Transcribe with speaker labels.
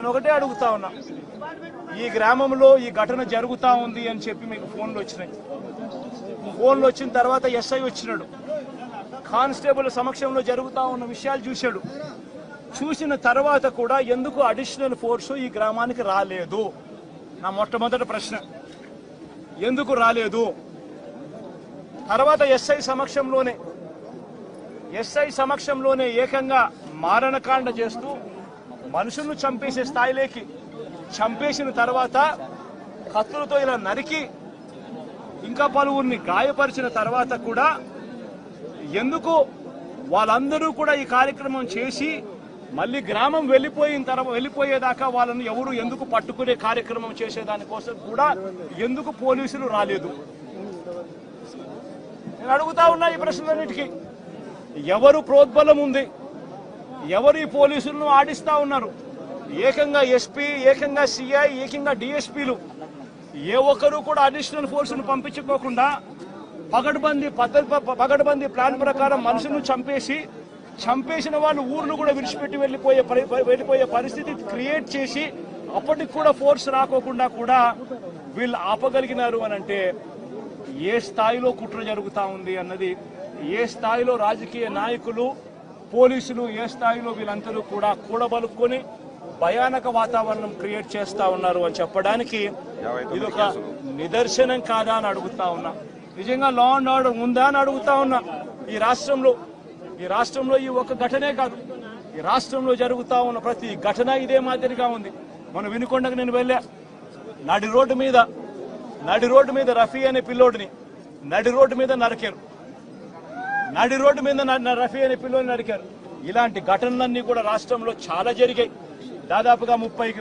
Speaker 1: ఒకటే అడుగుతా ఉన్నా, ఈ గ్రామంలో ఈ ఘటన జరుగుతా ఉంది అని చెప్పి మీకు ఫోన్లు వచ్చినాయి. ఫోన్లు వచ్చిన తర్వాత ఎస్ఐ వచ్చినాడు, కానిస్టేబుల్ సమక్షంలో జరుగుతా ఉన్న విషయాలు చూశాడు. చూసిన తర్వాత కూడా ఎందుకు అడిషనల్ ఫోర్సు ఈ గ్రామానికి రాలేదు? నా మొట్టమొదటి ప్రశ్న, ఎందుకు రాలేదు? తర్వాత ఎస్ఐ సమక్షంలోనే ఏకంగా మారణకాండ చేస్తూ మనుషులను చంపేసే స్థాయిలోకి చంపేసిన తర్వాత కత్తులతో ఇలా నరికి ఇంకా పలువురిని గాయపరిచిన తర్వాత కూడా ఎందుకు వాళ్ళందరూ కూడా ఈ కార్యక్రమం చేసి మళ్ళీ గ్రామం వెళ్ళిపోయేదాకా వాళ్ళని ఎవరు ఎందుకు పట్టుకునే కార్యక్రమం చేసేదానికోసం కూడా ఎందుకు పోలీసులు రాలేదు? నేను అడుగుతా ఉన్నా ఈ ప్రశ్నలన్నిటికీ. ఎవరు ప్రోద్బలం ఉంది? ఎవరు ఈ పోలీసులను ఆడిస్తా ఉన్నారు? ఏకంగా ఎస్పీ, ఏకంగా సిఐ, ఏకంగా డిఎస్పీలు ఏ ఒక్కరూ కూడా అడిషనల్ ఫోర్సును పంపించుకోకుండా పగడ్బందీ ప్లాన్ ప్రకారం మనుషులను చంపేసిన వాళ్ళు ఊర్లు కూడా విడిచిపెట్టి వెళ్ళిపోయే పరిస్థితి క్రియేట్ చేసి అప్పటికి కూడా ఫోర్స్ రాకోకుండా కూడా వీళ్ళు ఆపగలిగినారు అని అంటే ఏ స్థాయిలో కుట్ర జరుగుతా ఉంది అన్నది, ఏ స్థాయిలో రాజకీయ నాయకులు, పోలీసులు, ఏ స్థాయిలో వీళ్ళందరూ కూడా కూడబలుక్కొని భయానక వాతావరణం క్రియేట్ చేస్తా ఉన్నారు అని చెప్పడానికి ఇదొక నిదర్శనం కాదా అని అడుగుతా ఉన్నా. నిజంగా లా అండ్ ఆర్డర్ ఉందా అని అడుగుతా ఉన్నా. ఈ రాష్ట్రంలో ఈ ఒక్క ఘటనే కాదు, ఈ రాష్ట్రంలో జరుగుతా ఉన్న ప్రతి ఘటన ఇదే మాదిరిగా ఉంది. మన వినుకొండకు నేను వెళ్ళా, నడి రోడ్డు మీద రఫీ అనే పిల్లోడిని నడి రోడ్డు మీద నరికారు. రఫీ అనే పిల్లోని నరికారు. ఇలాంటి ఘటనలన్నీ కూడా రాష్ట్రంలో చాలా జరిగాయి. దాదాపుగా 30